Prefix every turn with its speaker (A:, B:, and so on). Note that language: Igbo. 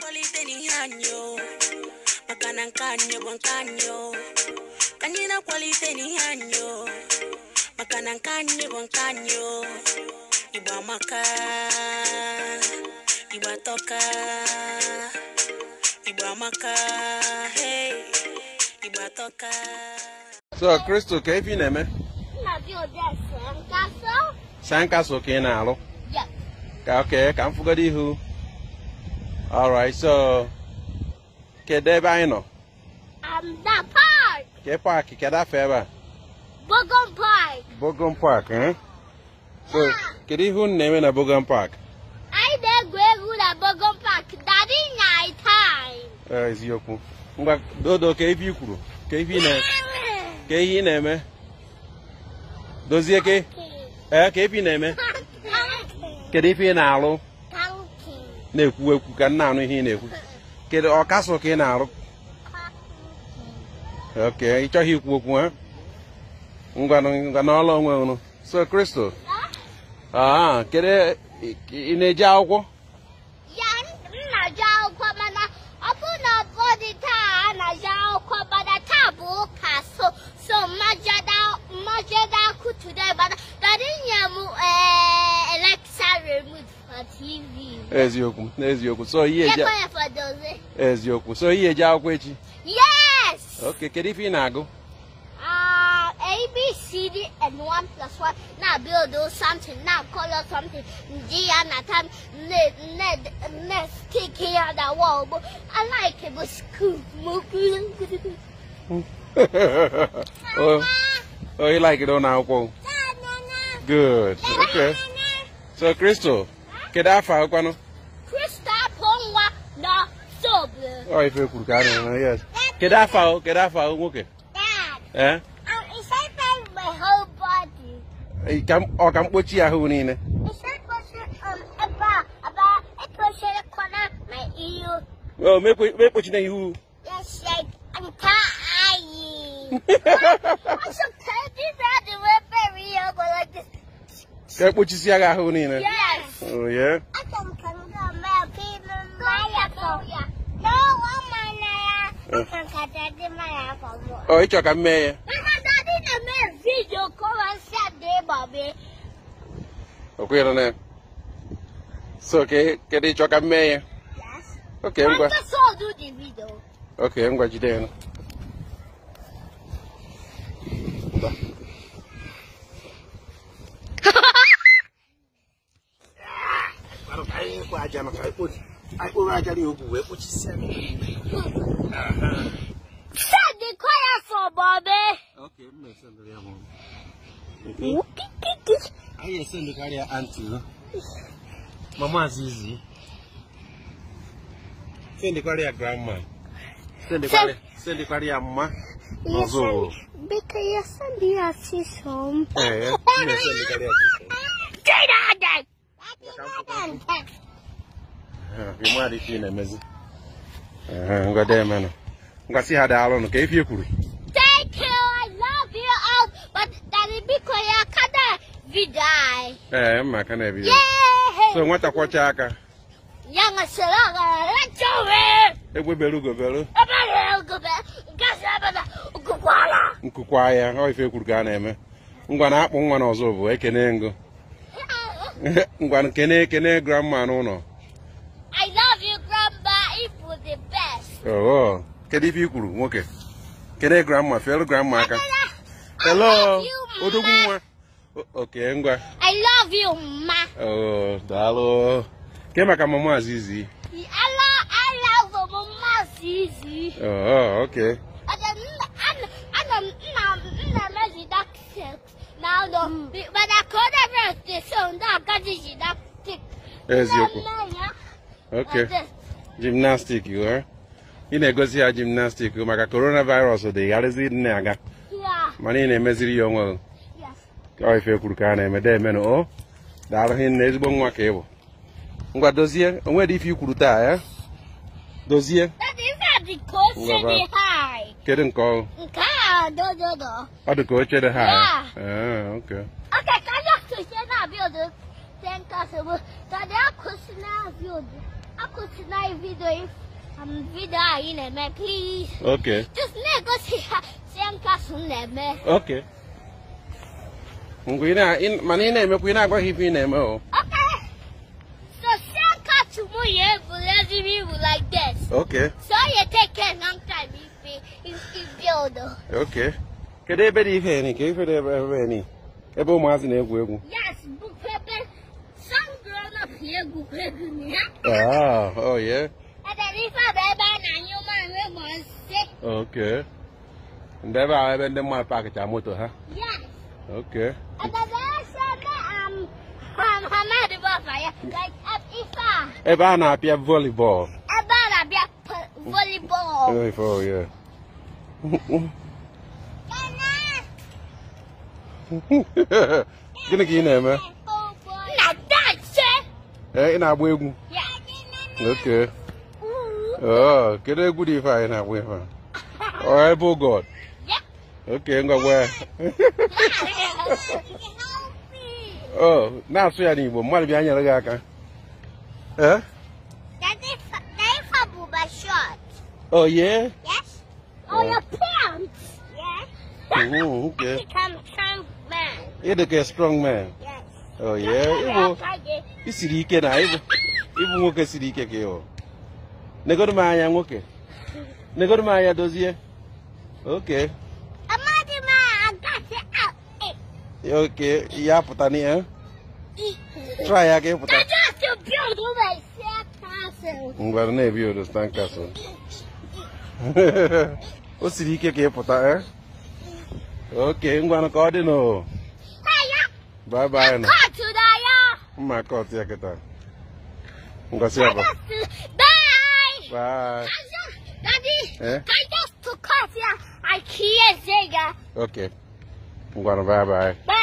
A: qualite ni hanyo makana kanyo bonkanyo kanyina qualite ni hanyo makana kanyo bonkanyo iba maka iba toka iba maka hey iba toka.
B: So Crystal, ¿qué viene me? Sankaso kenalo.
C: Yep.
B: Okay, come for who. All right, so Kedebino.
C: That park.
B: Ke park, Keda Feba.
C: Bogum Park.
B: Bogum Park, huh? So, Kedi who name in a Bogum Park?
C: I did go to Bogum Park. Daddy night time.
B: Is Yoku. Dodo KV Kuru. KV name. Dozie ke? KV name. Kedi na-alụ na-ekwu ekwu ka nna anụ ihe na-ekwu kedu ọkaso ka ị na-arụ okay ịchọghị ikwu okwu ha ngwa n'ọlụ onwe unu. So Crystal kedu ị na-eje akwụkwọ?
C: Ya na-eje akwụkwọ mana ọ bụ na bọdị taa na-eje akwụkwọ mana taa bụ ụka so majada ku today but daddy nyamu remote for TV.
B: Eziokwu. So eziokwu. So ihe eje akwụkwọ echi?
C: Yes.
B: Okay, kedu ife ị na-agụ?
C: A, B, C, D, and 1 + 1. Now build something. Now color something. G and a time. Net stick here on the wall. But I like it. But school.
B: Oh, you like it on akwụkwọ? Good. Okay. So Crystal, kedu afọ akwụkwọ nọ?
C: Crystal Pongwa na sobe.
B: Oh, ife kwuru ka na yes. Kedu afọ nwoke?
C: Dad. It's like my whole body.
B: Ka mkpochi ahụ niile.
C: It's like about it pushes corner my ear.
B: Oh, mekpochi na ihu.
C: Yes, like I'm tired. I'm so tired that the way very go like this.
B: Ka mkpochisi agha ahụ niile.
C: Yes.
B: Oh yeah.
C: I can go my people my no woman I can cut my phone.
B: Oh, ịchọ ka mmee ya.
C: Video call and said day, Bobby.
B: Okay, then. So, kedu ịchọ ka mmee ya?
C: Yes.
B: Okay, ngwa.
C: I just saw do the video.
B: Okay, ngwa jide ya.
C: Send the choir for Bobby.
B: Okay, I'm going to send the mom. I send the carrier auntie. Mama is easy. Send the carrier grandma. Send the carrier mama.
C: Yes, because you send the assist home.
B: Yeah, send the carrier assist home. You might have seen a message. I'm going to man. I'm going to see how they are on the cave.
C: Thank you, I love you all. But Daddy, because you can't die.
B: I'm not going to be.
C: Yeah.
B: So, what a quachaka?
C: Young as a let's go.
B: It will be Lugabello. Nkukwaya, how if you could go name. I'm going to happen one or so. I can go. I'm going to grandma. No.
C: I love you, Grandma. It was the best.
B: Oh, can you feel okay? Can I grandma? Fellow grandma?
C: Hello.
B: Okay, I'm going.
C: I love you, Ma.
B: Oh, Dalo. Came back, Mama Zizi.
C: I love Mama Zizi.
B: Oh, okay.
C: Now, but I could have song that got this.
B: Okay. Gymnastic, you are. You negotiate gymnastic. You make coronavirus or the Galaxy Naga.
C: Yeah.
B: Money in a misery young well.
C: Yes.
B: Oh, if you could can a man, oh, that in is one cable. What does here? And where if you could die, does here?
C: That is not the coach high.
B: Couldn't call. Oh, the coach at the high.
C: Yeah.
B: Ah, okay.
C: Okay, can you say that build? Thank us. That they are question now build. Uncle, tonight video, video in a man, please.
B: Okay.
C: Just negotiate same castle name.
B: Okay. Money name, we not going to name. Oh.
C: Okay. So same castle more you like this.
B: Okay.
C: So you take a long time if build.
B: Okay. Can they be any? Can they be any? Ebo mas in Egwegu.
C: Yes, book paper. Some grown up here book paper.
B: Ah, oh yeah.
C: And then if I baby and you man will say.
B: Okay. And never I have them my package a motor, huh?
C: Yes.
B: Okay.
C: And then like if I
B: Eba na apia volleyball.
C: about volleyball.
B: Volleyball, yeah. Gonna get name, eh?
C: Not that, sir.
B: Eh, in our way.
C: Yeah.
B: Okay. Oh, get a good if I in our way. All right, Bo God.
C: Yeah.
B: Okay, I'm going where? Oh, now so I need more behind your gaga. Eh?
C: That is for Booba short.
B: Oh, yeah?
C: Yes. Oh, your pants. Yes.
B: Okay.
C: Become strong man.
B: You're the strong man.
C: Yes.
B: Oh, yeah. You see, you can even walk a city cake. Nego to my young okay. Nego to my dossier. Okay. Okay, yeah, Putani, eh? Try again, Putani.
C: That's to build my castle.
B: I'm going to build the stand castle. What's the cake, Puta, eh? Okay, I'm going to call you no. Bye bye. My God, yeah, get that. I'm going to say
C: Bye.
B: bye.
C: Daddy,
B: Eh?
C: I just took off here. I can't say that.
B: Okay. I'm going to bye bye.
C: Bye.